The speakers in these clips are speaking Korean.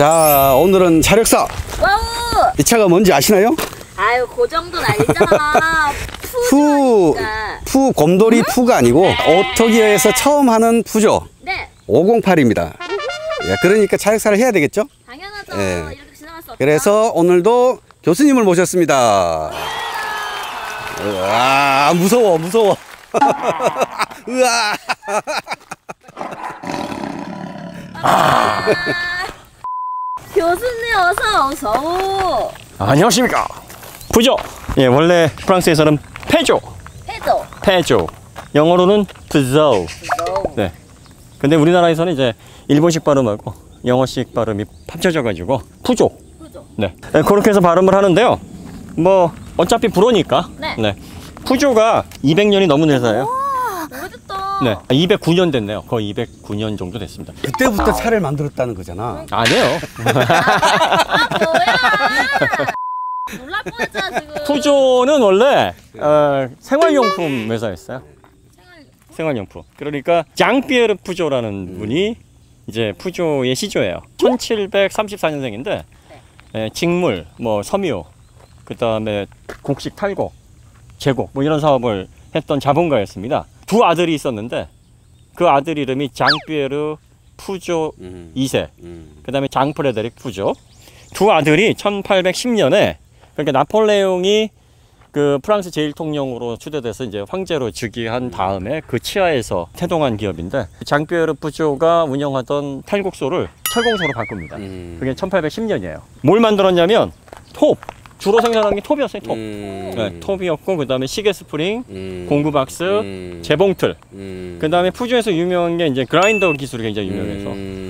자, 오늘은 차력사. 와우! 이 차가 뭔지 아시나요? 아유, 그 정도는 알잖아. 푸 곰돌이 응? 푸가 아니고 오토기어에서 처음 하는 푸죠. 네. 508입니다. 예, 그러니까 차력사를 해야 되겠죠? 당연하죠. 예. 이렇게 지나갈 수 없다. 그래서 오늘도 교수님을 모셨습니다. 와, 무서워. 으아. 교수님 어서. 안녕하십니까. 푸조. 예, 원래 프랑스에서는 페조. 영어로는 푸조. 네. 근데 우리나라에서는 이제 일본식 발음하고 영어식 발음이 합쳐져 가지고 푸조. 네. 그렇게 해서 발음을 하는데요. 뭐 어차피 불어니까. 네. 푸조가 200년이 넘은 회사예요. 오래됐다. 네. 209년 됐네요. 거의 209년 정도 됐습니다. 그때부터 차를 만들었다는 거잖아. 아니에요. 뭐야? 놀랄 뻔했잖아 지금. 푸조는 원래 생활용품 회사였어요. 생활용품. 그러니까 장피에르 푸조라는 분이 이제 푸조의 시조예요. 1734년생인데 직물, 뭐 섬유, 그 다음에 곡식 탈곡, 제곡 뭐 이런 사업을 했던 자본가였습니다. 두 아들이 있었는데 그 아들 이름이 장피에르 푸조 2세, 그 다음에 장 프레데릭 푸조. 두 아들이 1810년에 그러니까 나폴레옹이 그 프랑스 제1통령으로 추대돼서 이제 황제로 즉위한 다음에 그 치하에서 태동한 기업인데 장피에르 푸조가 운영하던 탈곡소를 철공소로 바꿉니다. 그게 1810년이에요. 뭘 만들었냐면 톱. 주로 생산하는 게 톱이었어요. 톱. 네, 톱이었고 그 다음에 시계 스프링, 공구 박스, 재봉틀. 그 다음에 푸조에서 유명한 게 이제 그라인더 기술이 굉장히 유명해서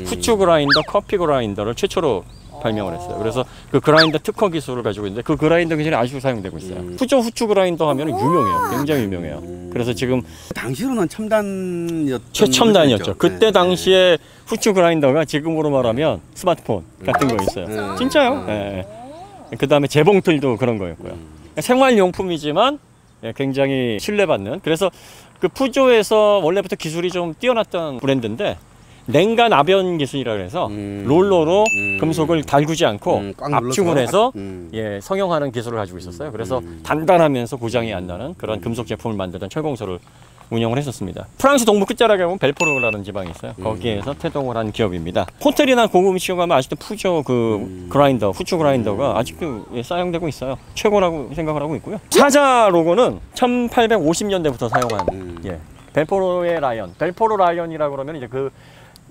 후추 그라인더, 커피 그라인더를 최초로 발명을 했어요. 그래서 그 그라인더 특허 기술을 가지고 있는데 그 그라인더 기술이 아직도 사용되고 있어요. 푸조 후추 그라인더 하면 유명해요. 굉장히 유명해요. 그래서 지금 당시로는 최첨단이었죠. 그때 당시에 후추 그라인더가 지금으로 말하면 스마트폰 같은 거였어요. 진짜요? 네. 그 다음에 재봉틀도 그런 거였고요. 생활용품이지만 굉장히 신뢰받는. 그래서 그 푸조에서 원래부터 기술이 좀 뛰어났던 브랜드인데 냉간 압연 기술이라 그래서 롤러로 금속을 달구지 않고 압축을 해서 성형하는 기술을 가지고 있었어요. 그래서 단단하면서 고장이 안 나는 그런 금속 제품을 만들던 철공소를 운영을 했었습니다. 프랑스 동부 끝자락에 보면 벨포르라는 지방이 있어요. 거기에서 태동을 한 기업입니다. 호텔이나 고급 음식점 가면 아직도 푸조 그 그라인더, 후추 그라인더가 아직도 사용되고 있어요. 최고라고 생각을 하고 있고요. 사자 로고는 1850년대부터 사용한 벨포르의 라이언. 벨포르 라이언이라고 그러면 이제 그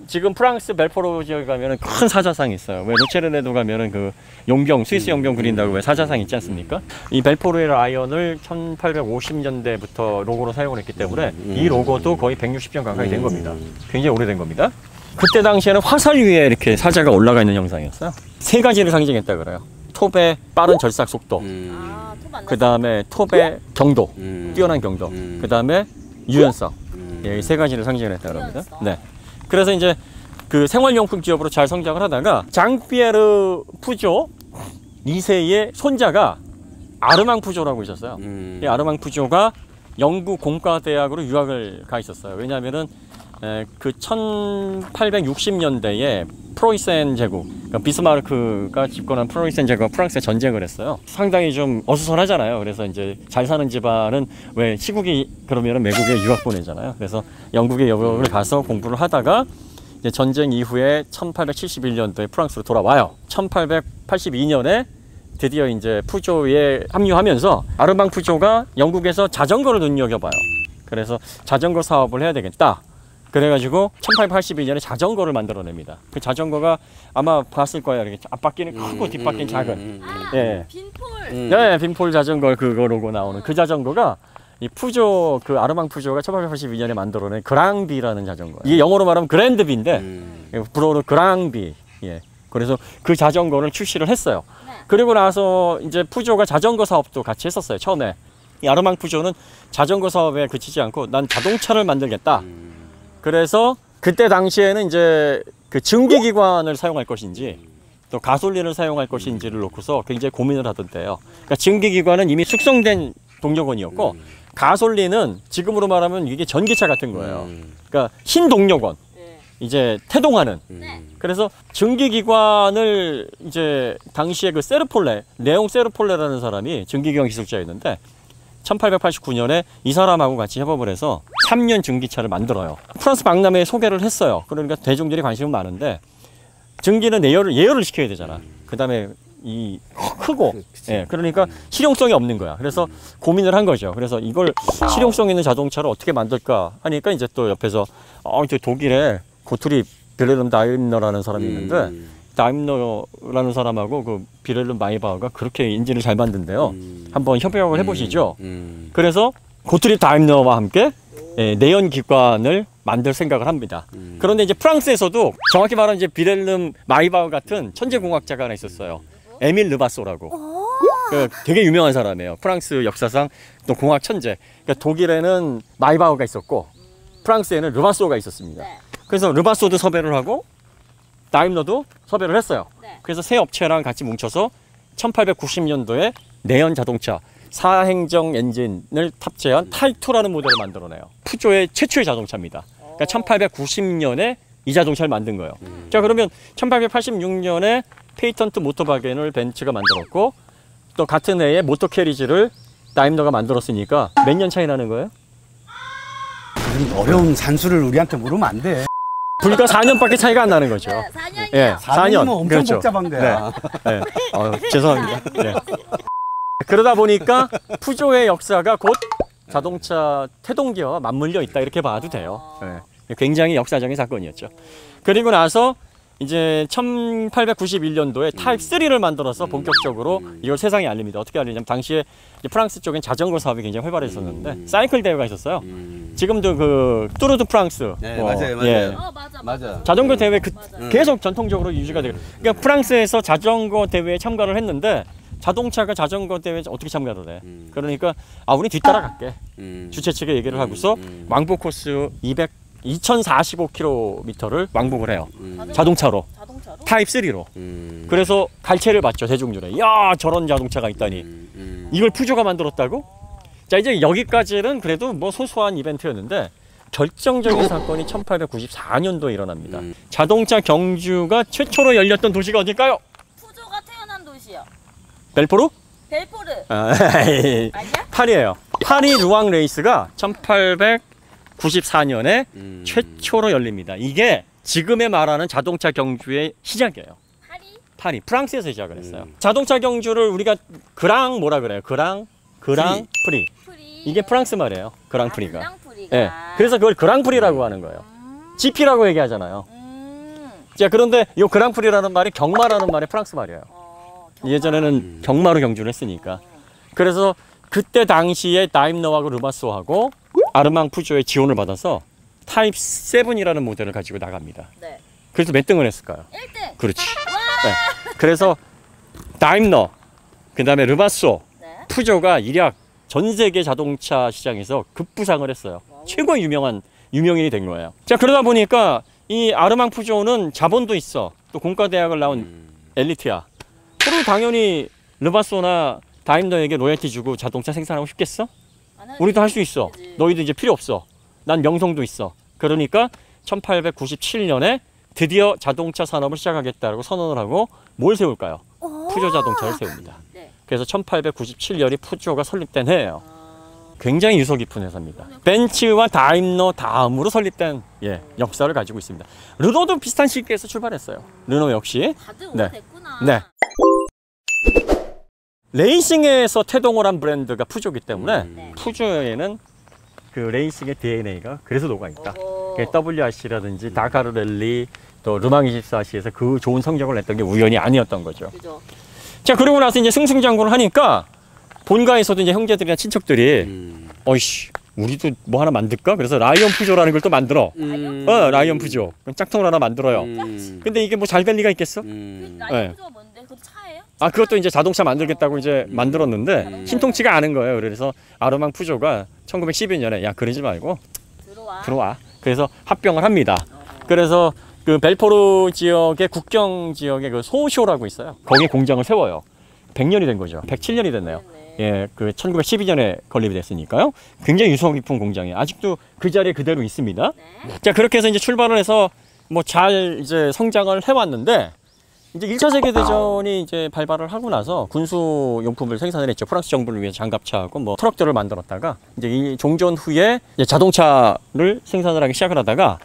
지금 프랑스 벨포르 지역에 가면은 큰 사자상이 있어요. 왜 노체르네도 가면은 그 용병, 스위스 용병 그린다고 왜 사자상 있지 않습니까? 이 벨포르의 라이언을 1850년대부터 로고로 사용을 했기 때문에 이 로고도 거의 160년 가까이 된 겁니다. 굉장히 오래된 겁니다. 그때 당시에는 화살 위에 이렇게 사자가 올라가 있는 형상이었어요. 세 가지를 상징했다 그래요. 톱의 빠른 절삭 속도, 그 다음에 톱의 경도, 뛰어난 경도, 그 다음에 유연성. 이 세 가지를 상징을 했다 그럽니다. 네. 그래서 이제 그 생활용품 기업으로 잘 성장을 하다가 장피에르 푸조 2세의 손자가 아르망 푸조라고 있었어요. 이 아르망 푸조가 영국 공과대학으로 유학을 가 있었어요. 왜냐하면은 그 1860년대에 프로이센 제국, 그러니까 비스마르크가 집권한 프로이센 제국과 프랑스에 전쟁을 했어요. 상당히 좀 어수선하잖아요. 그래서 이제 잘 사는 집안은 왜 시국이 그러면은 외국에 유학 보내잖아요. 그래서 영국에 유학을 가서 공부를 하다가 이제 전쟁 이후에 1871년도에 프랑스로 돌아와요. 1882년에 드디어 이제 푸조에 합류하면서 아르망 푸조가 영국에서 자전거를 눈여겨봐요. 그래서 자전거 사업을 해야 되겠다. 그래가지고 1882년에 자전거를 만들어냅니다. 그 자전거가 아마 봤을 거예요. 이렇게 앞바퀴는 크고 뒷바퀴는 작은. 빈폴. 네, 빈폴 자전거 그거로고 나오는 그 자전거가 이 푸조 그 아르망 푸조가 1882년에 만들어낸 그랑비라는 자전거. 이게 영어로 말하면 그랜드비인데 불어로 그랑비. 그래서 그 자전거를 출시를 했어요. 그리고 나서 이제 푸조가 자전거 사업도 같이 했었어요. 처음에 이 아르망 푸조는 자전거 사업에 그치지 않고 난 자동차를 만들겠다. 그래서 그때 당시에는 이제 그 증기기관을 사용할 것인지 또 가솔린을 사용할 것인지를 놓고서 굉장히 고민을 하던 때예요. 그러니까 증기기관은 이미 숙성된 동력원이었고 가솔린은 지금으로 말하면 이게 전기차 같은 거예요. 그러니까 신동력원. 이제 태동하는. 네. 그래서 증기기관을 이제 당시에 그 세르폴레, 레옹 세르폴레라는 사람이 증기기관 기술자였는데 1889년에 이 사람하고 같이 협업을 해서 3년 증기차를 만들어요. 프랑스 박람회에 소개를 했어요. 그러니까 대중들이 관심은 많은데 증기는 예열을 시켜야 되잖아. 그 다음에 이 크고, 예, 그러니까 실용성이 없는 거야. 그래서 고민을 한 거죠. 그래서 이걸 실용성 있는 자동차를 어떻게 만들까 하니까 이제 또 옆에서 이제 독일에 고트리 빌헬름 다임너라는 사람이 있는데 다임너라는 사람하고 그 빌헬름 마이바흐가 그렇게 엔진을 잘 만든대요. 한번 협력을 해보시죠. 그래서 고트리 다임너와 함께 내연 기관을 만들 생각을 합니다. 그런데 이제 프랑스에서도 정확히 말하면 이제 빌헬름 마이바흐 같은 천재 공학자가 하나 있었어요. 에밀 르바소라고. 그 되게 유명한 사람이에요. 프랑스 역사상 또 공학 천재. 그러니까 독일에는 마이바흐가 있었고 프랑스에는 르바소가 있었습니다. 네. 그래서 르바소도 섭외를 하고 다임너도 섭외를 했어요. 네. 그래서 세 업체랑 같이 뭉쳐서 1890년도에 내연 자동차 4행정 엔진을 탑재한 타입2라는 모델을 만들어내요. 푸조의 최초의 자동차입니다. 그러니까 1890년에 이 자동차를 만든 거예요. 자, 그러면 1886년에 페이턴트 모터바겐을 벤츠가 만들었고 또 같은 해에 모터 캐리지를 다임너가 만들었으니까 몇 년 차이 나는 거예요? 어려운 산수를 우리한테 물으면 안 돼. 불과 4년밖에 차이가 안 나는 거죠. 네, 4년이요. 예, 4년이면 4년. 엄청 그렇죠. 복잡한 거야. 네. 죄송합니다. 네. 그러다 보니까 푸조의 역사가 곧 자동차 태동기와 맞물려 있다 이렇게 봐도 돼요. 네. 굉장히 역사적인 사건이었죠. 그리고 나서 이제 1891년도에 타입 3를 만들어서 본격적으로 이걸 세상에 알립니다. 어떻게 알리냐면 당시에 이제 프랑스 쪽엔 자전거 사업이 굉장히 활발했었는데 사이클 대회가 있었어요. 지금도 그 뚜르 드 프랑스. 네, 맞아요. 예. 맞아. 자전거 대회 맞아요. 계속 전통적으로 유지가 되고. 그러니까 프랑스에서 자전거 대회에 참가를 했는데 자동차가 자전거 대회에 어떻게 참가를 해? 그러니까 우리 뒤따라갈게. 주최 측에 얘기를 하고서 왕복 코스 2045km를 왕복을 해요. 자동차로. 타입 3로. 그래서 갈채를 받죠, 대중들에. 야, 저런 자동차가 있다니. 이걸 푸조가 만들었다고? 자, 이제 여기까지는 그래도 뭐 소소한 이벤트였는데 결정적인 사건이 1894년도에 일어납니다. 자동차 경주가 최초로 열렸던 도시가 어딜까요? 푸조가 태어난 도시요. 벨포르? 벨포르. 아니야? 파리예요. 파리 루앙 레이스가 1894년에 최초로 열립니다. 이게 지금에 말하는 자동차 경주의 시작이에요. 파리, 프랑스에서 시작을 했어요. 자동차 경주를 우리가 그랑 뭐라 그래요? 그랑 프리. 이게 프랑스 말이에요. 그랑프리가. 그랑프리가. 예. 그래서 그걸 그랑프리라고 하는 거예요. GP라고 얘기하잖아요. 자, 그런데 이 그랑프리라는 말이 경마라는 말이 프랑스 말이에요. 예전에는 경마로 경주를 했으니까. 그래서 그때 당시에 다임너하고 르바소하고 아르망 푸조의 지원을 받아서 타입 7이라는 모델을 가지고 나갑니다. 네. 그래서 몇 등을 했을까요? 1등. 그렇지. 네. 그래서 다임너, 그 다음에 르바소, 네. 푸조가 일약 전 세계 자동차 시장에서 급부상을 했어요. 최고의 유명인이 된 거예요. 자, 그러다 보니까 이 아르망 푸조는 자본도 있어. 또 공과대학을 나온 엘리트야. 그럼 당연히 르바소나 다임너에게 로열티 주고 자동차 생산하고 싶겠어? 우리도 할 수 있어. 너희도 이제 필요 없어. 난 명성도 있어. 그러니까 1897년에 드디어 자동차 산업을 시작하겠다고 선언을 하고 뭘 세울까요? 푸조 자동차를 세웁니다. 네. 그래서 1897년이 푸조가 설립된 해예요. 굉장히 유서 깊은 회사입니다. 벤츠와 다임너 다음으로 설립된 역사를 가지고 있습니다. 르노도 비슷한 시기에서 출발했어요. 르노 역시. 다들 네. 오래됐구나. 네. 레이싱에서 태동을 한 브랜드가 푸조이기 때문에 네. 푸조에는 그 레이싱의 DNA가 그래서 녹아있다. WRC라든지 다카르 랠리 또 르망 24시에서 그 좋은 성적을 냈던 게 우연이 아니었던 거죠. 그죠. 자, 그러고 나서 이제 승승장구를 하니까 본가에서도 이제 형제들이나 친척들이 어이씨 우리도 뭐 하나 만들까? 그래서 라이언 푸조라는 걸 또 만들어. 라이언 푸조. 짝퉁을 하나 만들어요. 근데 이게 뭐 잘 될 리가 있겠어? 그 네. 라이언 푸조가 뭔데? 그것도 차예요? 그것도 이제 자동차 만들겠다고 이제 만들었는데 신통치가 않은 거예요. 그래서 아르망 푸조가 1912년에 야, 그러지 말고 들어와. 그래서 합병을 합니다. 그래서 그 벨포르 지역의 국경 지역에 그 소쇼라고 있어요. 거기에 공장을 세워요. 100년이 된 거죠. 107년이 됐네요. 예, 그 1912년에 건립이 됐으니까요. 굉장히 유서 깊은 공장이에요. 아직도 그 자리에 그대로 있습니다. 자, 그렇게 해서 이제 출발을 해서 뭐 잘 이제 성장을 해왔는데 이제 1차 세계대전이 이제 발발을 하고 나서 군수 용품을 생산을 했죠. 프랑스 정부를 위해서 장갑차하고 뭐 트럭들을 만들었다가 이제 이 종전 후에 이제 자동차를 생산을 하기 시작을 하다가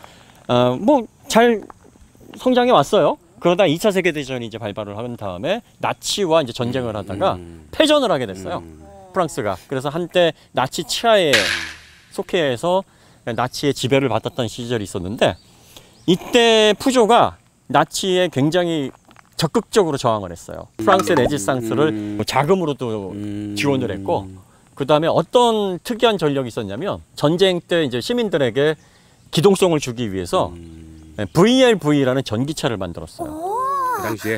뭐 잘 성장해 왔어요. 그러다 2차 세계대전이 이제 발발을 한 다음에 나치와 이제 전쟁을 하다가 패전을 하게 됐어요. 프랑스가. 그래서 한때 나치 치하에 속해서 나치의 지배를 받았던 시절이 있었는데 이때 푸조가 나치에 굉장히 적극적으로 저항을 했어요. 프랑스의 레지스탕스를 뭐 자금으로도 지원을 했고, 그 다음에 어떤 특이한 전력이 있었냐면 전쟁 때 이제 시민들에게 기동성을 주기 위해서 VLV라는 전기차를 만들었어요.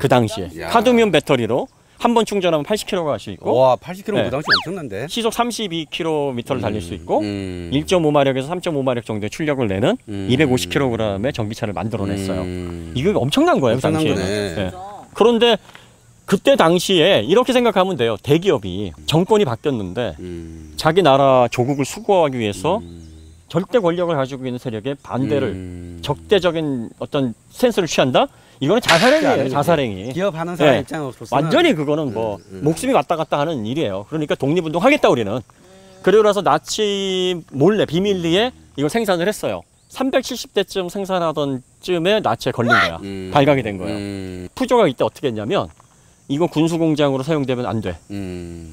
그 당시에 야. 카드뮴 배터리로 한 번 충전하면 80km가 갈 수 있고, 와, 80km 네. 그 당시 엄청난데. 시속 32km를 달릴 수 있고 1.5마력에서 3.5마력 정도의 출력을 내는 250kg의 전기차를 만들어냈어요. 이거 엄청난 거예요. 그 엄청난 당시에는. 거네. 네. 그런데 그때 당시에 이렇게 생각하면 돼요. 대기업이 정권이 바뀌었는데 자기 나라 조국을 수호하기 위해서 절대 권력을 가지고 있는 세력의 반대를 적대적인 어떤 스탠스를 취한다? 이거는 자살행위예요. 자살행위. 기업하는 사람 네. 입장으로서 완전히 그거는 뭐 목숨이 왔다 갔다 하는 일이에요. 그러니까 독립운동 하겠다 우리는. 그리고 나서 나치 몰래 비밀리에 이걸 생산을 했어요. 370대쯤 생산하던 쯤에 나치에 걸린 거야. 발각이 된 거예요. 푸조가 이때 어떻게 했냐면 이거 군수공장으로 사용되면 안 돼.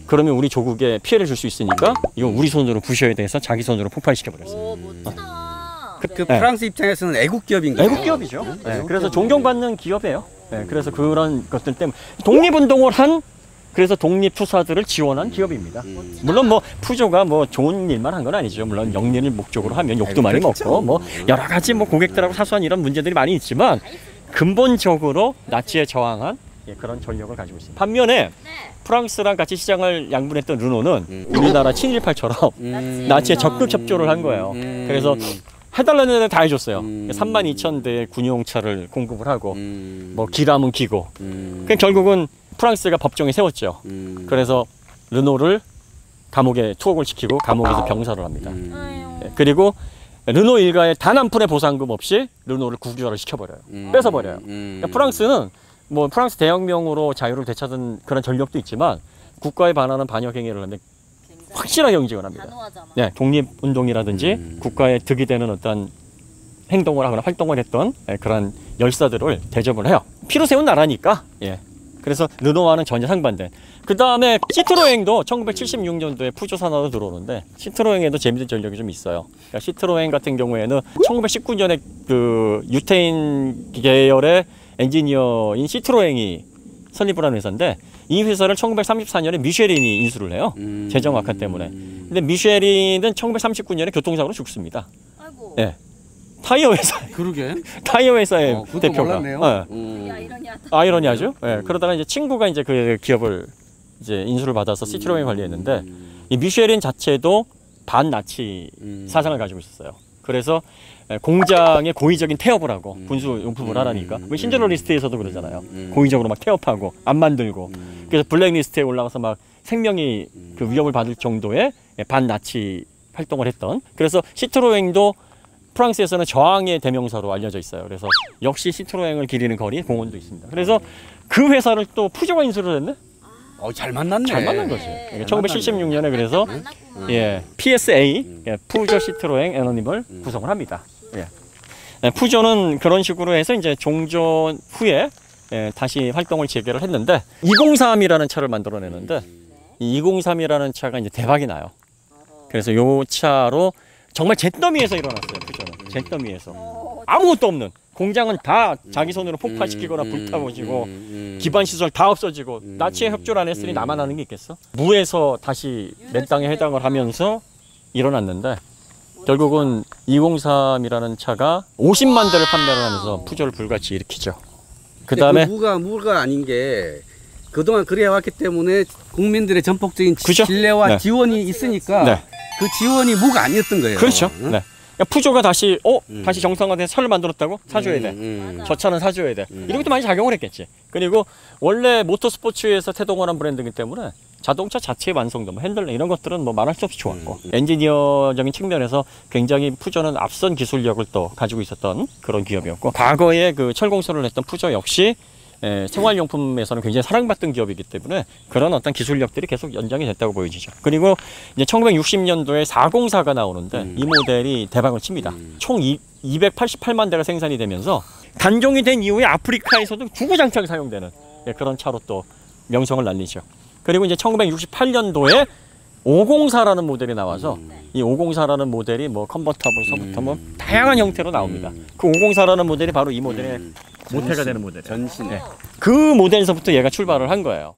그러면 우리 조국에 피해를 줄 수 있으니까 이건 우리 손으로 부셔야 돼서 자기 손으로 폭발시켜버렸어요. 오, 멋지다. 그 프랑스 입장에서는 애국 기업인 거예요. 애국 기업이죠. 네, 그래서 존경받는 기업이에요. 네, 그래서 그런 것들 때문에 독립운동을 한 그래서 독립투사들을 지원한 기업입니다. 물론 뭐 푸조가 뭐 좋은 일만 한 건 아니죠. 물론 영리를 목적으로 하면 욕도 많이 먹고 뭐 여러 가지 뭐 고객들하고 사소한 이런 문제들이 많이 있지만 근본적으로 나치에 저항한 그런 전력을 가지고 있습니다. 반면에 프랑스랑 같이 시장을 양분했던 르노는 우리나라 친일파처럼 나치에 적극 협조를 한 거예요. 그래서 해달라는 데는 다 해줬어요. 32,000대의 군용차를 공급을 하고 뭐 기람은 기고. 그러니까 결국은 프랑스가 법정에 세웠죠. 그래서 르노를 감옥에 투옥을 시키고 감옥에서 병사를 합니다. 그리고 르노 일가의 단 한 푼의 보상금 없이 르노를 국유화를 시켜버려요. 뺏어버려요. 그러니까 프랑스는 뭐 프랑스 대혁명으로 자유를 되찾은 그런 전력도 있지만 국가에 반하는 반역 행위를 하면 확실하게 응징을 합니다. 단호하잖아. 네, 독립운동이라든지 국가에 득이 되는 어떤 행동을 하거나 활동을 했던 그런 열사들을 대접을 해요. 피로 세운 나라니까. 예. 그래서 르노와는 전혀 상반된. 그 다음에 시트로엥도 1976년도에 푸조 산하로 들어오는데 시트로엥에도 재미있는 전력이 좀 있어요. 그러니까 시트로엥 같은 경우에는 1919년에 그 유태인 계열의 엔지니어인 시트로엥이 설립을 한 회사인데 이 회사를 1934년에 미쉐린이 인수를 해요. 재정 악화 때문에. 근데 미쉐린은 1939년에 교통사고로 죽습니다. 아이고. 예. 타이어 회사. 그러게. 타이어 회사의 대표가. 몰랐네요. 이 아이러니하다. 아이러니하죠. 예. 그러다가 이제 친구가 이제 그 기업을 이제 인수를 받아서 시트로엔을 관리했는데 이 미쉐린 자체도 반나치 사상을 가지고 있었어요. 그래서 공장에 고의적인 태업을 하고 군수 용품을 하라니까 뭐 신드러 리스트에서도 그러잖아요. 고의적으로 막 태업하고 안 만들고 그래서 블랙리스트에 올라가서 막 생명이 그 위협을 받을 정도의 반나치 활동을 했던. 그래서 시트로엥도 프랑스에서는 저항의 대명사로 알려져 있어요. 그래서 역시 시트로엥을 기리는 거리 공원도 있습니다. 그래서 그 회사를 또 푸조가 인수를 했네. 잘 만났네. 잘 만난 거죠. 네. 1976년에 그래서 만났구만. 예, PSA 푸조 시트로엥 에너님을 구성을 합니다. 예. 푸조는 그런 식으로 해서 이제 종전 후에 다시 활동을 재개를 했는데 203이라는 차를 만들어내는데 이 203이라는 차가 이제 대박이 나요. 그래서 요 차로 정말 잿더미에서 일어났어요. 푸조는 잿더미에서 아무것도 없는 공장은 다 자기 손으로 폭파시키거나 불타고지고 기반 시설 다 없어지고 나치에 협조를 안 했으니 나만 하는 게 있겠어? 무에서 다시 맨 땅에 해당을 하면서 일어났는데 결국은 203이라는 차가 50만 대를 판매를 하면서 푸조를 불같이 일으키죠. 그 다음에 무가 아닌 게 그동안 그래 왔기 때문에 국민들의 전폭적인 그죠? 신뢰와 네. 지원이 있으니까 네. 그 지원이 무가 아니었던 거예요. 그렇죠. 네. 그러니까 푸조가 다시 다시 정상화된 차를 만들었다고 사줘야 돼. 맞아. 저 차는 사줘야 돼. 이런 것도 많이 작용을 했겠지. 그리고 원래 모터스포츠에서 태동을 브랜드이기 때문에 자동차 자체의 완성도, 뭐 핸들링 이런 것들은 뭐 말할 수 없이 좋았고 엔지니어적인 측면에서 굉장히 푸조는 앞선 기술력을 또 가지고 있었던 그런 기업이었고 과거에 그 철공소를 했던 푸조 역시 생활용품에서는 굉장히 사랑받던 기업이기 때문에 그런 어떤 기술력들이 계속 연장이 됐다고 보여지죠. 그리고 이제 1960년도에 404가 나오는데 이 모델이 대박을 칩니다. 총 288만 대가 생산이 되면서 단종이 된 이후에 아프리카에서도 주구장창 사용되는 그런 차로 또 명성을 날리죠. 그리고 이제 1968년도에 504라는 모델이 나와서 이 504라는 모델이 뭐 컨버터블서부터 뭐 다양한 형태로 나옵니다. 그 504라는 모델이 바로 이 모델의 모태가 되는 모델. 전신. 네. 그 모델에서부터 얘가 출발을 한 거예요.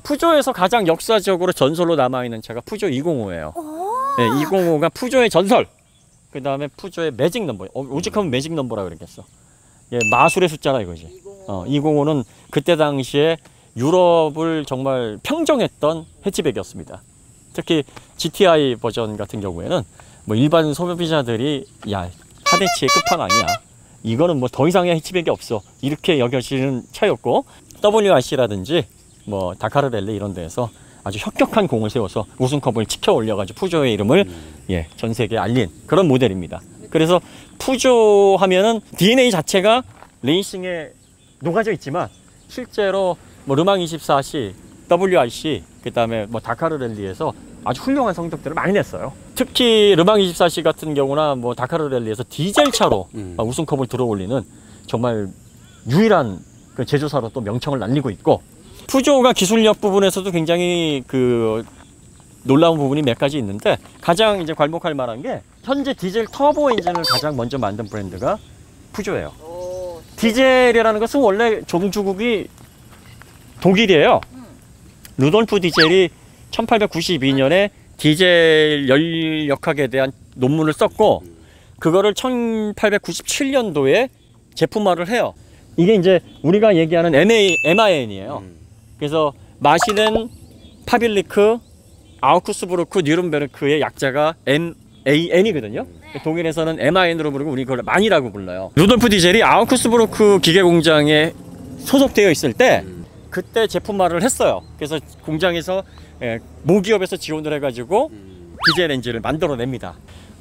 푸조에서 가장 역사적으로 전설로 남아있는 차가 푸조 205예요. 네, 205가 푸조의 전설. 그 다음에 푸조의 매직 넘버. 오직하면 매직 넘버라 그랬겠어. 예, 마술의 숫자라 이거지. 205는 그때 당시에 유럽을 정말 평정했던 해치백이었습니다. 특히 GTI 버전 같은 경우에는 뭐 일반 소비자들이 야 하대치의 끝판왕이야. 이거는 뭐 더 이상의 해치백이 없어. 이렇게 여겨지는 차였고 WRC라든지 뭐 다카르 랠리 이런 데에서 아주 혁혁한 공을 세워서 우승컵을 치켜 올려가지고 푸조의 이름을 전 세계에 알린 그런 모델입니다. 그래서 푸조 하면은 DNA 자체가 레이싱에 녹아져 있지만 실제로 뭐 르망 24시, WRC, 그 다음에 뭐 다카르 랠리에서 아주 훌륭한 성적들을 많이 냈어요. 특히 르망 24시 같은 경우나 뭐 다카르 랠리에서 디젤 차로 우승컵을 들어올리는 정말 유일한 그 제조사로 또 명청을 날리고 있고 푸조가 기술력 부분에서도 굉장히 그 놀라운 부분이 몇 가지 있는데 가장 이제 괄목할 만한 게 현재 디젤 터보 엔진을 가장 먼저 만든 브랜드가 푸조예요. 디젤이라는 것은 원래 종주국이 독일이에요. 루돌프 디젤이 1892년에 디젤 열역학에 대한 논문을 썼고 그거를 1897년도에 제품화를 해요. 이게 이제 우리가 얘기하는 MAN이에요. 그래서 마시넨, 파빌리크, 아우크스부르크, 뉘른베르크의 약자가 MAN이거든요. 독일에서는 MAN으로 부르고 우리 그걸 만이라고 불러요. 루돌프 디젤이 아우크스부르크 기계공장에 소속되어 있을 때 그때 제품화를 했어요. 그래서 공장에서 모기업에서 지원을 해가지고 디젤 엔진을 만들어냅니다.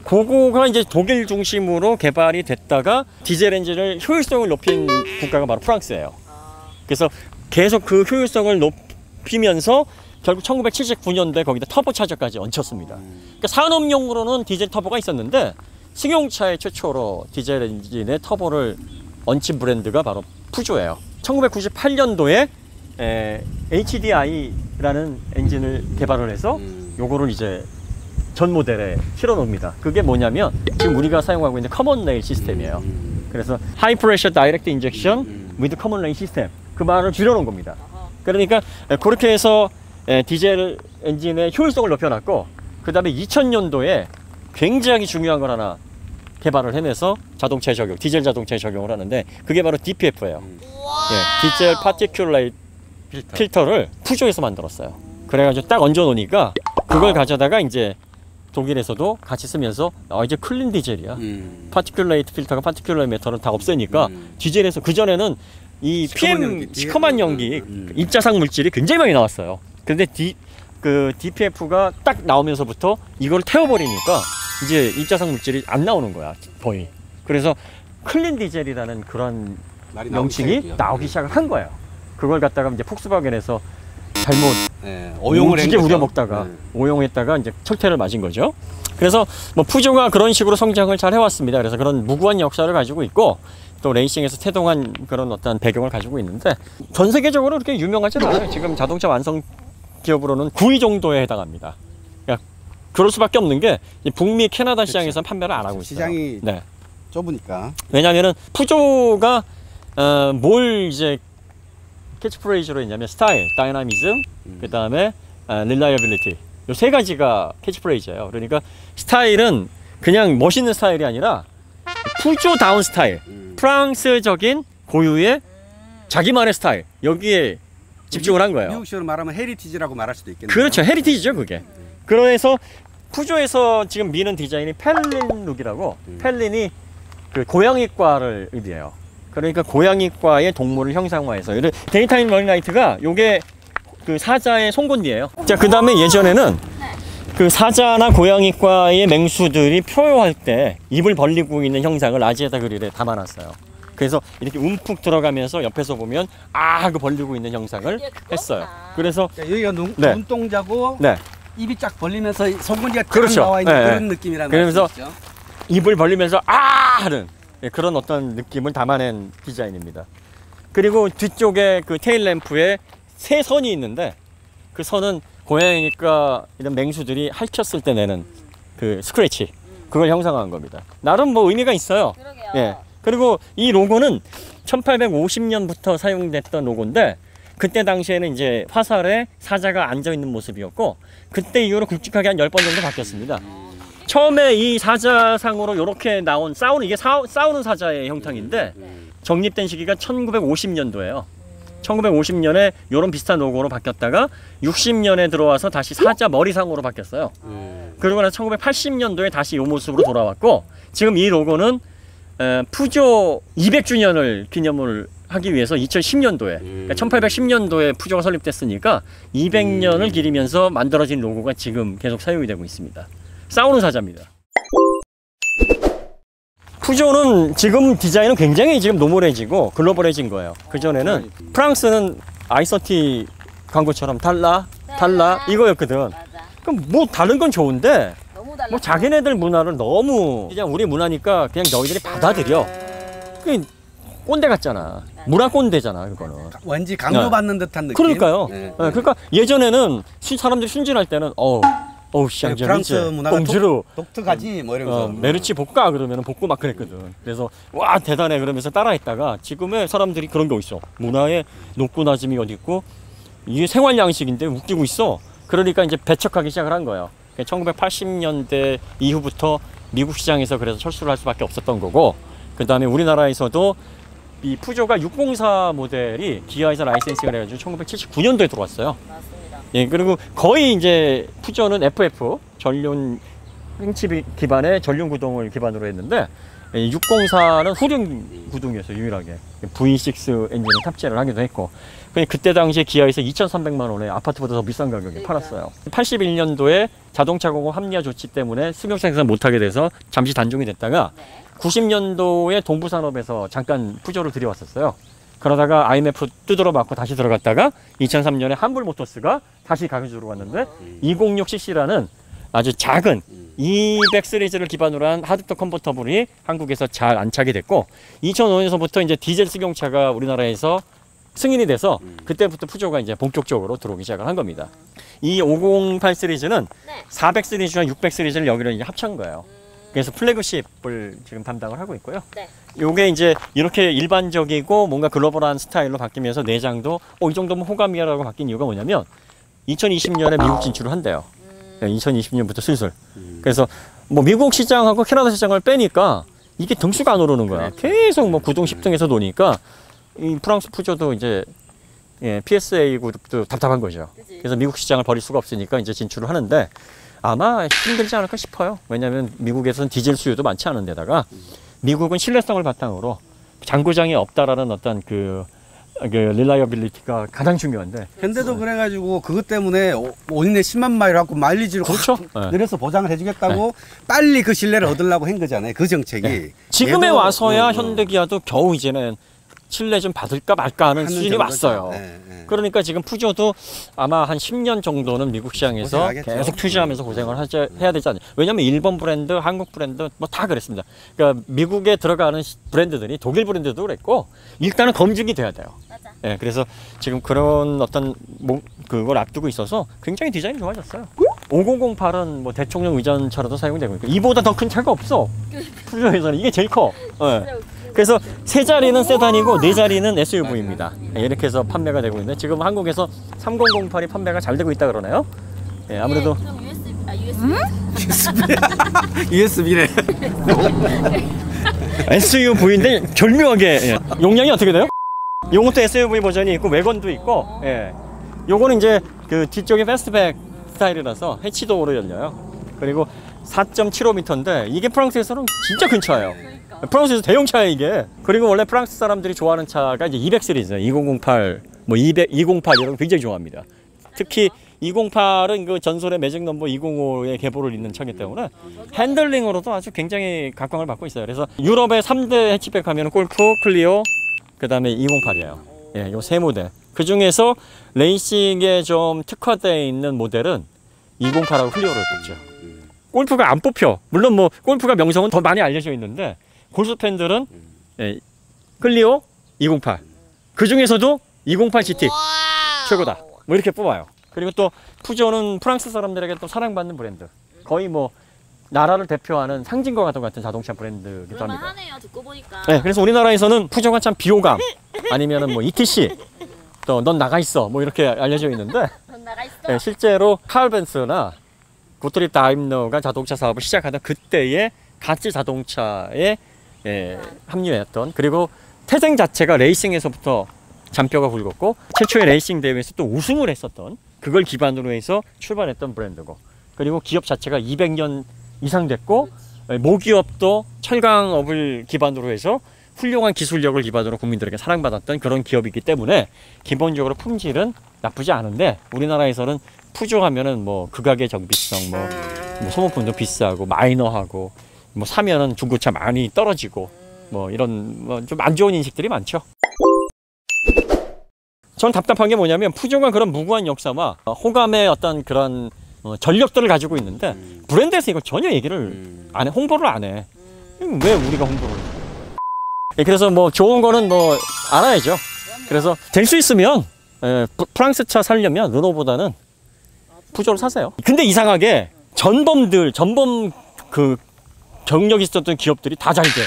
그거가 이제 독일 중심으로 개발이 됐다가 디젤 엔진을 효율성을 높인 국가가 바로 프랑스예요. 그래서 계속 그 효율성을 높이면서 결국 1979년도에 거기다 터보차저까지 얹혔습니다. 그러니까 산업용으로는 디젤 터보가 있었는데 승용차의 최초로 디젤 엔진의 터보를 얹힌 브랜드가 바로 푸조예요. 1998년도에 HDI라는 엔진을 개발을 해서 요거를 이제 전 모델에 실어 놓습니다. 그게 뭐냐면 지금 우리가 사용하고 있는 커먼 레일 시스템이에요. 그래서 하이 프레셔 다이렉트 인젝션 위드 커먼 레일 시스템 그 말을 줄여 놓은 겁니다. 그러니까 그렇게 해서 디젤 엔진의 효율성을 높여놨고 그 다음에 2000년도에 굉장히 중요한 걸 하나 개발을 해내서 자동차에 적용, 디젤 자동차에 적용을 하는데 그게 바로 DPF예요. 디젤 파티큘레이트 필터를 푸조에서 만들었어요. 그래가지고 딱 얹어 놓으니까 그걸 가져다가 이제 독일에서도 같이 쓰면서 이제 클린 디젤이야. 파티큘레이트 필터가 파티큘레이트 매터를 다 없애니까 디젤에서 그전에는 이 PM 시커먼 연기 입자상 물질이 굉장히 많이 나왔어요. 근데 그 DPF가 딱 나오면서부터 이걸 태워버리니까 이제 입자상 물질이 안 나오는 거야 거의. 그래서 클린 디젤이라는 그런 명칭이 나오기 시작을 한 거예요. 그걸 갖다가 이제 폭스바겐에서 잘못 오용을 두개 우려먹다가 오용했다가 이제 철퇴를 맞은 거죠. 그래서 뭐 푸조가 그런 식으로 성장을 잘 해왔습니다. 그래서 그런 무구한 역사를 가지고 있고 또 레이싱에서 태동한 그런 어떤 배경을 가지고 있는데 전 세계적으로 그렇게 유명하지 않아요. 지금 자동차 완성 기업으로는 9위 정도에 해당합니다. 그러니까 그럴 수밖에 없는 게 북미 캐나다 시장에서는 판매를 안 하고 있어요. 시장이 좁으니까. 왜냐하면은 푸조가 뭘 이제 캐치프레이즈로 했냐면 스타일, 다이나미즘, 그 다음에 릴라이어빌리티 이 세 가지가 캐치프레이즈예요. 그러니까 스타일은 그냥 멋있는 스타일이 아니라 푸조다운 스타일, 프랑스적인 고유의 자기만의 스타일 여기에 집중을 한 거예요. 미국식으로 말하면 헤리티지라고 말할 수도 있겠네요. 그렇죠, 헤리티지죠 그게. 그래서 푸조에서 지금 미는 디자인이 펠린 룩이라고 펠린이 그 고양이과를 의미해요. 그러니까 고양이과의 동물을 형상화해서 데이타임 러닝라이트가 요게 그 사자의 송곳니예요. 자, 그 다음에 예전에는 그 사자나 고양이과의 맹수들이 표효할 때 입을 벌리고 있는 형상을 아지에다 그릴에 담아놨어요. 그래서 이렇게 움푹 들어가면서 옆에서 보면 하고 벌리고 있는 형상을 했어요. 그래서 여기가 네. 눈동자고 네. 입이 쫙 벌리면서 송곳니가 쫙 그렇죠. 나와 있는 네, 그런 네. 느낌이라는 그러면서 말씀이시죠? 입을 벌리면서 하는 그런 어떤 느낌을 담아낸 디자인입니다. 그리고 뒤쪽에 그 테일 램프에 세 선이 있는데 그 선은 고양이니까 이런 맹수들이 핥혔을 때 내는 그 스크래치 그걸 형상화한 겁니다. 나름 뭐 의미가 있어요. 그러게요. 예. 그리고 이 로고는 1850년부터 사용됐던 로고인데 그때 당시에는 이제 화살에 사자가 앉아 있는 모습이었고 그때 이후로 굵직하게 한 10번 정도 바뀌었습니다. 처음에 이 사자상으로 이렇게 나온 이게 싸우는 사자의 형상인데 정립된 시기가 1950년도예요. 1950년에 이런 비슷한 로고로 바뀌었다가 60년에 들어와서 다시 사자 머리상으로 바뀌었어요. 그러고 나서 1980년도에 다시 이 모습으로 돌아왔고 지금 이 로고는 푸조 200주년을 기념을 하기 위해서 2010년도에 그러니까 1810년도에 푸조가 설립됐으니까 200년을 기리면서 만들어진 로고가 지금 계속 사용이 되고 있습니다. 싸우는 사자입니다. 푸조는 지금 디자인은 굉장히 지금 노멀해지고 글로벌해진 거예요. 그전에는 프랑스는 아이서티 광고처럼 달라 이거였거든. 맞아. 그럼 뭐 다른 건 좋은데 너무 달라. 뭐 자기네들 문화를 너무 그냥 우리 문화니까 그냥 너희들이 받아들여. 그 꼰대 같잖아. 문화 꼰대잖아 그거는. 왠지 강요받는 듯한 느낌. 그러니까요. 네. 네, 그러니까 예전에는 사람들이 순진할 때는 프랑스 문화가 봉주루 독특하지 뭐 이러면서 메르치 볶아 그러면 볶고 막 그랬거든. 그래서 와 대단해 그러면서 따라했다가 지금의 사람들이 그런 게 있어. 문화에 높고 낮음이 어디 있고 이게 생활 양식인데 웃기고 있어. 그러니까 이제 배척하기 시작을 한 거예요. 1980년대 이후부터 미국 시장에서 그래서 철수를 할 수밖에 없었던 거고 그 다음에 우리나라에서도 이 푸조가 604 모델이 기아에서 라이센싱을 해가지고 1979년도에 들어왔어요. 맞습니다. 예, 그리고 거의 이제 푸조는 FF 전륜 행치 기반의 전륜 구동을 기반으로 했는데 604는 후륜 구동이었어요. 유일하게 V6 엔진을 탑재를 하기도 했고 그때 당시에 기아에서 2,300만 원에 아파트보다 더 비싼 가격에 팔았어요. 81년도에 자동차 공업 합리화 조치 때문에 승용 생산 못하게 돼서 잠시 단종이 됐다가 90년도에 동부산업에서 잠깐 푸조를 들여왔었어요. 그러다가 IMF 두드러 맞고 다시 들어갔다가 2003년에 한불모터스가 다시 가격으로 왔는데 206cc라는 아주 작은 200 시리즈를 기반으로 한 하드톱 컨버터블이 한국에서 잘 안착이 됐고 2005년서부터 이제 디젤 승용차가 우리나라에서 승인이 돼서 그때부터 푸조가 이제 본격적으로 들어오기 시작을 한 겁니다. 이 508 시리즈는 400 시리즈와 600 시리즈를 여기로 이제 합친 거예요. 그래서 플래그십을 지금 담당을 하고 있고요. 요게 이제 이렇게 일반적이고 뭔가 글로벌한 스타일로 바뀌면서 내장도 이 정도면 호감이야라고 바뀐 이유가 뭐냐면 2020년에 미국 진출을 한대요. 2020년부터 슬슬. 그래서 뭐 미국 시장하고 캐나다 시장을 빼니까 이게 등수가 안 오르는 거야. 계속 뭐 9등 10등에서 노니까 이 프랑스 푸조도 이제 PSA 그룹도 답답한 거죠. 그래서 미국 시장을 버릴 수가 없으니까 이제 진출을 하는데 아마 힘들지 않을까 싶어요. 왜냐하면 미국에서는 디젤 수요도 많지 않은 데다가 미국은 신뢰성을 바탕으로 잔고장이 없다라는 어떤 그 릴라이어빌리티가 가장 중요한데 현대도 그래가지고 그것 때문에 5년 내 10만 마일 갖고 마일리지를 그렇죠. 확 늘려서 보장을 해주겠다고 빨리 그 신뢰를 얻으려고 한 거잖아요. 그 정책이. 지금에 와서야 현대기아도 겨우 이제는 신뢰 좀 받을까 말까 하는 수준이 왔어요. 그러니까 지금 푸조도 아마 한 10년 정도는 미국 시장에서 고생하겠죠. 계속 투자하면서 고생을 해야 되지 않나요? 왜냐하면 일본 브랜드, 한국 브랜드 뭐 다 그랬습니다. 그러니까 미국에 들어가는 브랜드들이 독일 브랜드도 그랬고 일단은 검증이 돼야 돼요. 맞아. 예, 그래서 지금 그런 어떤 그걸 앞두고 있어서 굉장히 디자인이 좋아졌어요. 5008은 뭐 대통령 의전차로도 사용되고 있고 이보다 더 큰 차가 없어. 푸조에서는 이게 제일 커. 예. 그래서 세 자리는 세단이고 네 자리는 SUV입니다. 이렇게 해서 판매가 되고 있는데 지금 한국에서 3008이 판매가 잘 되고 있다 그러나요? 예, 아무래도 그럼 USB. USB래. SUV인데 절묘하게 용량이 어떻게 돼요? 요것도 SUV 버전이 있고 외건도 있고 요거는 이제 그 뒤쪽에 패스트백 스타일이라서 해치도어로 열려요. 그리고 4.75m인데 이게 프랑스에서는 진짜 큰 차예요. 그러니까. 프랑스에서 대형 차예요 이게. 그리고 원래 프랑스 사람들이 좋아하는 차가 이제 200 시리즈, 2008, 뭐 200, 208 이런 거 굉장히 좋아합니다. 특히 208은 그 전설의 매직 넘버 205의 계보를 잇는 차이기 때문에 핸들링으로도 아주 굉장히 각광을 받고 있어요. 그래서 유럽의 3대 해치백 하면 골프, 클리오, 그 다음에 208이에요. 예, 요 세 모델. 그 중에서 레이싱에 좀 특화되어 있는 모델은 208하고 클리오를 뽑죠. 골프가 안 뽑혀. 물론 뭐 골프가 명성은 더 많이 알려져 있는데 골프 팬들은 예, 클리오, 208. 그 중에서도 208 GT 최고다. 뭐 이렇게 뽑아요. 그리고 또 푸조는 프랑스 사람들에게 또 사랑받는 브랜드. 거의 뭐 나라를 대표하는 상징과 같은 자동차 브랜드기도 합니다. 하네요. 듣고 보니까. 네, 그래서 우리나라에서는 푸조가 참 비호감 아니면은 뭐 ETC 또 넌 나가 있어 뭐 이렇게 알려져 있는데 넌 나가 있어. 네, 실제로 칼 벤츠나 고트립 다임러가 자동차 사업을 시작하던 그때의 가치 자동차에 합류했던, 그리고 태생 자체가 레이싱에서부터 잔뼈가 굵었고 최초의 레이싱 대회에서 또 우승을 했었던, 그걸 기반으로 해서 출발했던 브랜드고, 그리고 기업 자체가 200년 이상 됐고 모기업도 철강업을 기반으로 해서 훌륭한 기술력을 기반으로 국민들에게 사랑받았던 그런 기업이기 때문에 기본적으로 품질은 나쁘지 않은데, 우리나라에서는 푸조 하면은 뭐 극악의 정비성, 뭐 소모품도 비싸고 마이너하고 뭐 사면은 중고차 많이 떨어지고 뭐 이런 뭐 좀 안 좋은 인식들이 많죠. 전 답답한 게 뭐냐면 푸조가 그런 무구한 역사와 호감의 어떤 그런 전력들을 가지고 있는데 브랜드에서 이걸 전혀 얘기를 안 해, 홍보를 안 해. 왜 우리가 홍보를 해? 그래서 뭐 좋은 거는 뭐 알아야죠. 그래서 될 수 있으면 프랑스 차 살려면 르노보다는 푸조를 사세요. 근데 이상하게 전범 그 경력이 있었던 기업들이 다 잘 돼.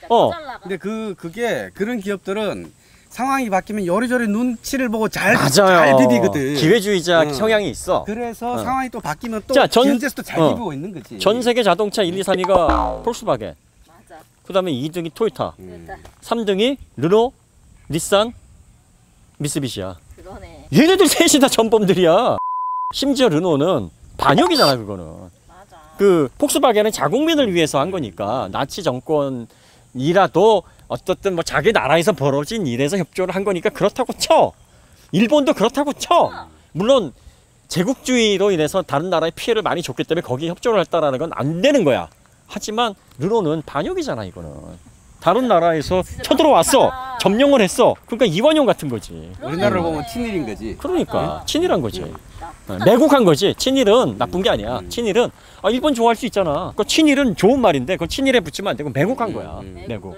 그러니까 근데 그게 그런 기업들은 상황이 바뀌면 요리조리 눈치를 보고 잘 맞아요. 비비거든. 기회주의자 성향이 있어. 그래서 상황이 또 바뀌면 또 자, 현재서 또 잘 비비고 있는 거지. 전 세계 자동차 1, 2, 3위가 폴스바겐. 맞아. 그 다음에 2등이 토요타. 그러니까 3등이 르노, 닛산, 미쓰비시야. 그러네. 얘네들 셋이 다 전범들이야. 심지어 르노는 반역이잖아 그거는. 맞아. 그 폭스바겐은 자국민을 위해서 한 거니까 나치 정권이라도 어떻든 뭐 자기 나라에서 벌어진 일에서 협조를 한 거니까 그렇다고 쳐. 일본도 그렇다고 쳐. 물론 제국주의로 인해서 다른 나라에 피해를 많이 줬기 때문에 거기에 협조를 했다라는 건 안 되는 거야. 하지만 르노는 반역이잖아 이거는. 다른 나라에서 쳐들어왔어. 점령을 했어. 그러니까 이완용 같은 거지. 우리나라를 보면 친일인 거지. 그러니까 친일한 거지. 매국한 거지. 친일은 나쁜 게 아니야. 친일은 일본 좋아할 수 있잖아. 그 친일은 좋은 말인데 그걸 친일에 붙이면 안 되고 매국한 거야. 매국.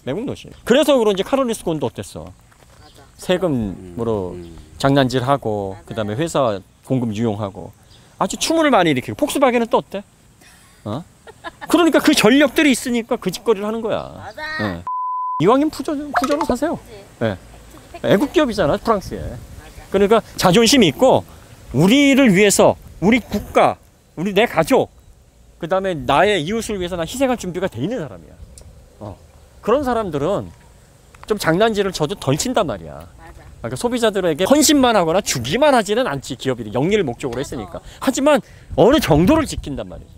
매국 노시. 그래서 그런지 카롤리스 곤도 어땠어? 맞아. 세금으로 장난질하고 그다음에 회사 공금 유용하고 아주 추문을 많이 일으키고, 폭스바겐은 또 어때? 그러니까 그 전력들이 있으니까 그 짓거리를 하는 거야. 맞아. 이왕이면 푸조로 사세요. 네. 애국 기업이잖아 프랑스에. 그러니까 자존심이 있고 우리를 위해서, 우리 국가, 내 가족, 그 다음에 나의 이웃을 위해서 난 희생할 준비가 돼 있는 사람이야. 그런 사람들은 좀 장난질을 쳐도 덜 친단 말이야. 맞아. 그러니까 소비자들에게 헌신만 하거나 주기만 하지는 않지, 기업이 영리를 목적으로 했으니까. 하지만 어느 정도를 지킨단 말이지.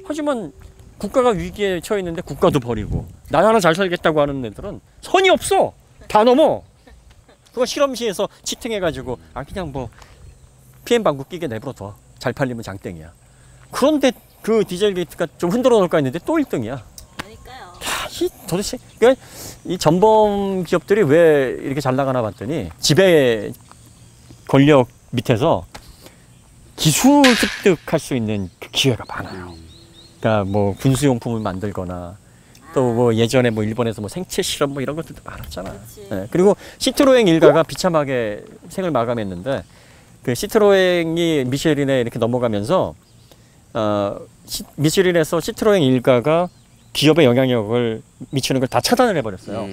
하지만 국가가 위기에 처해 있는데 국가도 버리고 나라는 잘 살겠다고 하는 애들은 선이 없어. 다 넘어. 그거 실험실에서 치팅해가지고 그냥 뭐 PM 방구 끼게 내버려둬. 잘 팔리면 장땡이야. 그런데 그 디젤 게이트가 좀 흔들어 놓을까 했는데 또 1등이야. 그러니까요. 도대체 이 전범 기업들이 왜 이렇게 잘 나가나 봤더니 지배 권력 밑에서 기술 습득할 수 있는 그 기회가 많아요. 그러니까 뭐 군수용품을 만들거나 또 뭐 예전에 뭐 일본에서 뭐 생체 실험 뭐 이런 것들도 많았잖아. 네. 그리고 시트로엥 일가가 비참하게 생을 마감했는데 그 시트로엥이 미쉐린에 이렇게 넘어가면서 미쉐린에서 시트로엥 일가가 기업에 영향력을 미치는 걸 다 차단을 해버렸어요.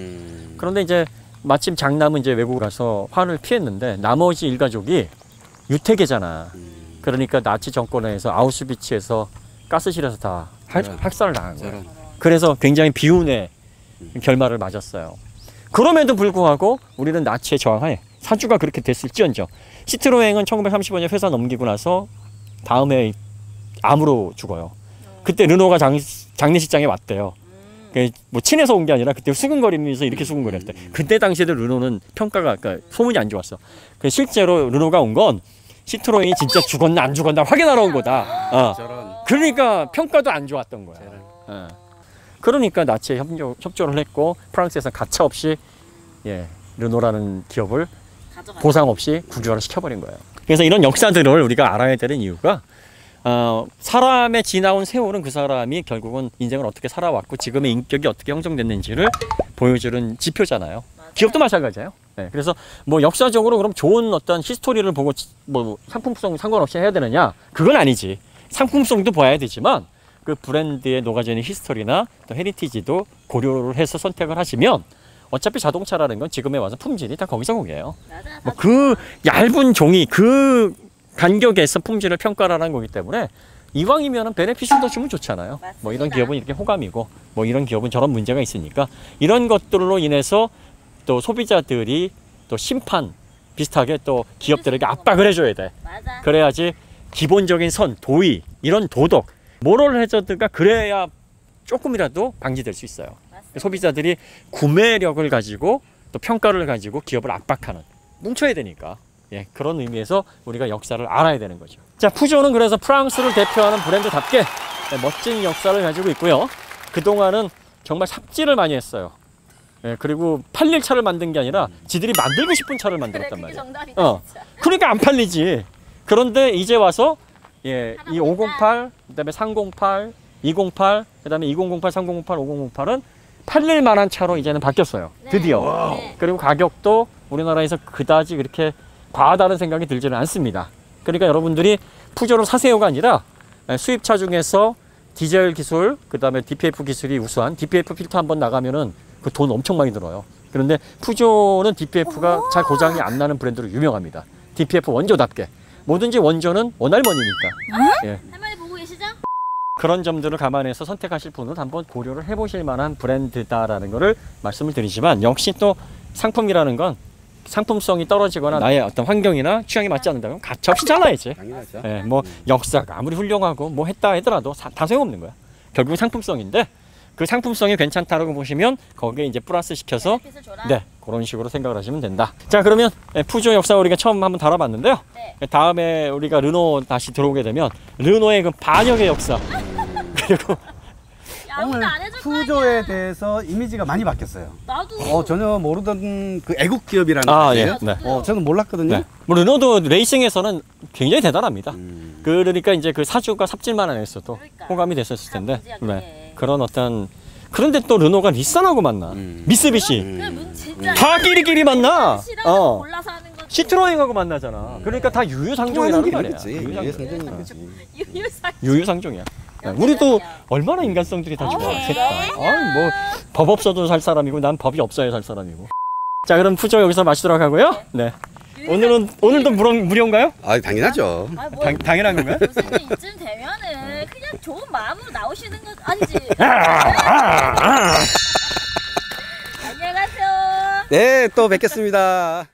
그런데 이제 마침 장남은 이제 외국 가서 환을 피했는데 나머지 일가족이 유태계잖아. 그러니까 나치 정권에서 아우슈비츠에서 가스실에서 다 학살을 당한 거예요. 그래서 굉장히 비운의 결말을 맞았어요. 그럼에도 불구하고 우리는 나치에 저항해. 사주가 그렇게 됐을지언정 시트로엥은 1935년 회사 넘기고 나서 다음에 암으로 죽어요. 그때 르노가 장례식장에 왔대요. 뭐 친해서 온 게 아니라 그때 수근거리면서 이렇게 수근거렸대. 그때 당시에도 르노는 평가가 그러니까 소문이 안 좋았어. 실제로 르노가 온 건 시트로엔이 진짜 죽었나 안 죽었나 확인하러 온 거다. 저런. 그러니까 평가도 안 좋았던 거야. 그러니까 나치에 협조를 했고 프랑스에서 가차 없이 르노라는 기업을 보상 없이 국유화를 시켜버린 거예요. 그래서 이런 역사들을 우리가 알아야 되는 이유가 사람의 지나온 세월은 그 사람이 결국은 인생을 어떻게 살아왔고 지금의 인격이 어떻게 형성됐는지를 보여주는 지표잖아요. 기업도 마찬가지예요. 그래서 뭐 역사적으로 그럼 좋은 어떤 히스토리를 보고 뭐 상품성 상관없이 해야 되느냐? 그건 아니지. 상품성도 봐야 되지만 그 브랜드에 녹아져 있는 히스토리나 또 헤리티지도 고려를 해서 선택을 하시면 어차피 자동차라는 건 지금에 와서 품질이 다 거기서 거기예요. 뭐 그 얇은 종이 그 간격에서 품질을 평가하는 거기 때문에 이왕이면은 베네핏을 더 주면 좋잖아요. 맞습니다. 뭐 이런 기업은 이렇게 호감이고 뭐 이런 기업은 저런 문제가 있으니까 이런 것들로 인해서 또 소비자들이 또 심판 비슷하게 또 기업들에게 압박을 해줘야 돼. 맞아. 그래야지 기본적인 선, 도의, 이런 도덕, 모럴 해저드가 그래야 조금이라도 방지될 수 있어요. 맞습니다. 소비자들이 구매력을 가지고 또 평가를 가지고 기업을 압박하는, 뭉쳐야 되니까. 그런 의미에서 우리가 역사를 알아야 되는 거죠. 자, 푸조는 그래서 프랑스를 대표하는 브랜드답게 멋진 역사를 가지고 있고요. 그동안은 정말 삽질을 많이 했어요. 그리고 팔릴 차를 만든 게 아니라 지들이 만들고 싶은 차를 만들었단 그게 말이야. 정답이다, 진짜. 그러니까 안 팔리지. 그런데 이제 와서 이 508, 그다음에 308, 208, 그다음에 2008, 3008, 5008은 팔릴 만한 차로 이제는 바뀌었어요. 네. 드디어. 네. 그리고 가격도 우리나라에서 그다지 그렇게 과하다는 생각이 들지는 않습니다. 그러니까 여러분들이 푸조를 사세요가 아니라 수입차 중에서 디젤 기술, 그다음에 DPF 기술이 우수한 DPF 필터 한번 나가면은 그 돈 엄청 많이 들어요. 그런데 푸조는 DPF가 잘 고장이 안 나는 브랜드로 유명합니다. DPF 원조답게. 뭐든지 원조는 원할머니니까. 할머니 보고 계시죠? 그런 점들을 감안해서 선택하실 분은 한번 고려를 해보실 만한 브랜드다라는 것을 말씀을 드리지만, 역시 또 상품이라는 건 상품성이 떨어지거나 나의 어떤 환경이나 취향이 맞지 않는다면 가차없이 잘라야지. 당연하죠. 뭐 역사가 아무리 훌륭하고 뭐 했다 하더라도 다 소용없는 거야. 결국은 상품성인데, 그 상품성이 괜찮다라고 보시면 거기에 이제 플러스 시켜서 핏을 줘라. 그런 식으로 생각을 하시면 된다. 자, 그러면 푸조 역사 우리가 처음 한번 다뤄봤는데요. 네. 다음에 우리가 르노 다시 들어오게 되면 르노의 그 반역의 역사 그리고 아무도 오늘 안 해줄 거 푸조에 아니야. 대해서 이미지가 많이 바뀌었어요. 나도. 전혀 모르던 그 애국 기업이라는 예. 거예요. 저는 몰랐거든요. 네. 뭐 르노도 레이싱에서는 굉장히 대단합니다. 그러니까 이제 그 사주가 삽질만 안 했어도 그러니까. 호감이 됐었을 텐데. 무지하게. 그런 어떤, 그런데 또 르노가 닛산하고 만나. 미쓰비시. 진짜. 다 끼리끼리 만나. 싫어서 골라서 하는 거지. 시트로엔하고 만나잖아. 그러니까 다 유유상종이라는 말이야. 유유상종이지. 유유상종이야. 우리도 얼마나 인간성들이 다 좋아. 오케이. 셋 다. 뭐 법 없어도 살 사람이고 난 법이 없어야 살 사람이고. 자, 그럼 푸조 여기서 마치도록 하고요. 네. 오늘도 무료인가요? 아, 당연하죠. 아, 뭐, 당연한 건가요? 요새는 이쯤 되면은 그냥 좋은 마음으로 나오시는 거 아니지. 안녕히 가세요. 네, 또 뵙겠습니다.